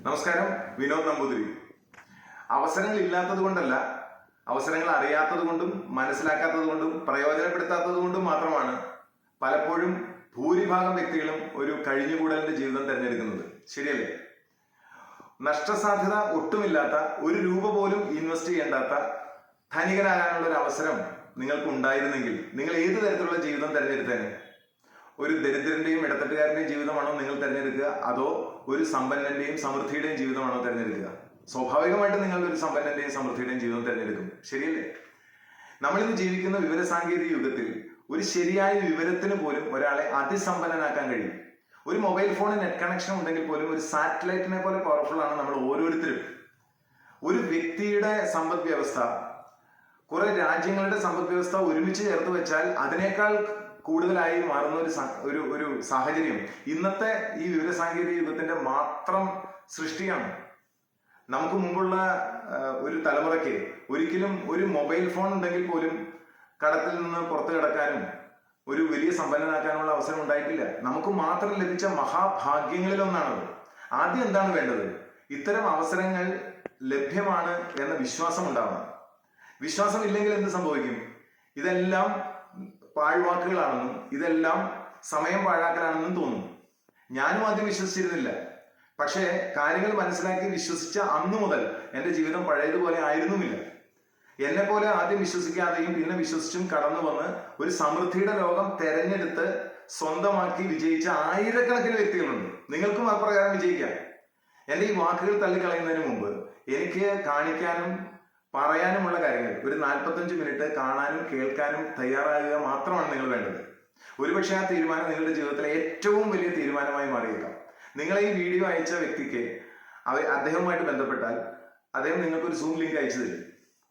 നമസ്കാരം, വിനോദ് നമ്പൂതിരി. അവസരങ്ങൾ ഇല്ലാത്തത് കൊണ്ടല്ല, അവസരങ്ങൾ അറിയാത്തത് കൊണ്ടും മനസ്സിലാക്കാത്തത് കൊണ്ടും പ്രയോജനപ്പെടുത്താത്തത് കൊണ്ടും മാത്രമാണ് പലപ്പോഴും ഭൂരിഭാഗം വ്യക്തികളും ഒരു കഴിഞ്ഞുകൂടലിന്റെ ജീവിതം തിരഞ്ഞെടുക്കുന്നത്. ശരിയല്ലേ? നഷ്ടസാധ്യത ഒട്ടുമില്ലാത്ത, ഒരു രൂപ പോലും ഇൻവെസ്റ്റ് ചെയ്യേണ്ടാത്ത ധനികനാകാനുള്ള ഒരു അവസരം നിങ്ങൾക്ക് ഉണ്ടായിരുന്നെങ്കിൽ നിങ്ങൾ ഏത് തരത്തിലുള്ള ജീവിതം തിരഞ്ഞെടുത്തേനെ? ഒരു ദരിദ്രന്റെയും ഇടത്തട്ടുകാരന്റെയും ജീവിതമാണോ നിങ്ങൾ തിരഞ്ഞെടുക്കുക, അതോ ഒരു സമ്പന്നന്റെയും സമൃദ്ധിയുടെയും ജീവിതമാണോ തിരഞ്ഞെടുക്കുക? സ്വാഭാവികമായിട്ടും നിങ്ങൾ ഒരു സമ്പന്നന്റെയും സമൃദ്ധിയുടെയും ജീവിതം തിരഞ്ഞെടുക്കും. ശരിയല്ലേ? നമ്മളിന്ന് ജീവിക്കുന്ന വിവരസാങ്കേതിക യുഗത്തിൽ ഒരു ശരിയായ വിവരത്തിന് പോലും ഒരാളെ അതിസമ്പന്നനാക്കാൻ കഴിയും. ഒരു മൊബൈൽ ഫോണിൽ നെറ്റ് കണക്ഷൻ ഉണ്ടെങ്കിൽ പോലും ഒരു സാറ്റലൈറ്റിനെ പോലെ പവർഫുൾ ആണ് നമ്മൾ ഓരോരുത്തരും. ഒരു വ്യക്തിയുടെ സമ്പദ് വ്യവസ്ഥ, കുറെ രാജ്യങ്ങളുടെ സമ്പദ് വ്യവസ്ഥ ഒരുമിച്ച് ചേർത്ത് വെച്ചാൽ അതിനേക്കാൾ കൂടുതലായി മാറുന്ന ഒരു സാഹചര്യം ഇന്നത്തെ ഈ വിവരസാങ്കേതിക യുഗത്തിന്റെ മാത്രം സൃഷ്ടിയാണ്. നമുക്ക് മുമ്പുള്ള ഒരു തലമുറയ്ക്ക് ഒരിക്കലും ഒരു മൊബൈൽ ഫോൺ ഉണ്ടെങ്കിൽ പോലും കടത്തിൽ നിന്ന് പുറത്തു കിടക്കാനും ഒരു വലിയ സമ്പന്നനാക്കാനുള്ള അവസരം ഉണ്ടായിട്ടില്ല. നമുക്ക് മാത്രം ലഭിച്ച മഹാഭാഗ്യങ്ങളിലൊന്നാണത്. ആദ്യം എന്താണ് വേണ്ടത്? ഇത്തരം അവസരങ്ങൾ ലഭ്യമാണ് എന്ന വിശ്വാസം ഉണ്ടാവണം. വിശ്വാസം ഇല്ലെങ്കിൽ എന്ത് സംഭവിക്കും? ഇതെല്ലാം പാഴ്വാക്കുകളാണെന്നും ഇതെല്ലാം സമയം പാഴാക്കലാണെന്നും തോന്നും. ഞാനും ആദ്യം വിശ്വസിച്ചിരുന്നില്ല. പക്ഷേ കാര്യങ്ങൾ മനസ്സിലാക്കി വിശ്വസിച്ച അന്നു മുതൽ എൻ്റെ ജീവിതം പഴയതുപോലെ ആയിരുന്നുമില്ല. എന്നെ പോലെ ആദ്യം വിശ്വസിക്കാതെയും പിന്നെ വിശ്വസിച്ചും കടന്നു വന്ന് ഒരു സമൃദ്ധിയുടെ ലോകം തെരഞ്ഞെടുത്ത് സ്വന്തമാക്കി വിജയിച്ച ആയിരക്കണക്കിന് വ്യക്തികളുണ്ട്. നിങ്ങൾക്കും അപ്രകാരം വിജയിക്കാം. എൻ്റെ ഈ വാക്കുകൾ തള്ളിക്കളയുന്നതിന് മുമ്പ് എനിക്ക് കാണിക്കാനും പറയാനുമുള്ള കാര്യങ്ങൾ ഒരു 45 മിനിറ്റ് കാണാനും കേൾക്കാനും തയ്യാറാകുക മാത്രമാണ് നിങ്ങൾ വേണ്ടത്. ഒരുപക്ഷെ ആ തീരുമാനം നിങ്ങളുടെ ജീവിതത്തിലെ ഏറ്റവും വലിയ തീരുമാനമായി മാറിയേക്കാം. നിങ്ങളെ ഈ വീഡിയോ അയച്ച വ്യക്തിക്ക് അദ്ദേഹവുമായിട്ട് ബന്ധപ്പെട്ടാൽ അദ്ദേഹം നിങ്ങൾക്ക് ഒരു സൂം ലിങ്ക് അയച്ചു തരും.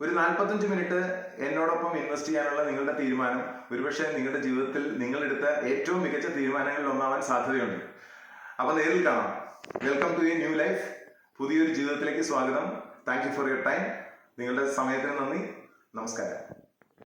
ഒരു 45 മിനിറ്റ് എന്നോടൊപ്പം ഇൻവെസ്റ്റ് ചെയ്യാനുള്ള നിങ്ങളുടെ തീരുമാനം ഒരുപക്ഷെ നിങ്ങളുടെ ജീവിതത്തിൽ നിങ്ങളെടുത്ത ഏറ്റവും മികച്ച തീരുമാനങ്ങളിൽ ഒന്നാവാൻ സാധ്യതയുണ്ട്. അപ്പൊ നേരിൽ കാണാം. Welcome to a new life. പുതിയൊരു ജീവിതത്തിലേക്ക് സ്വാഗതം. Thank you for your time. നിങ്ങളുടെ സമയത്തിന് നന്ദി. നമസ്കാരം.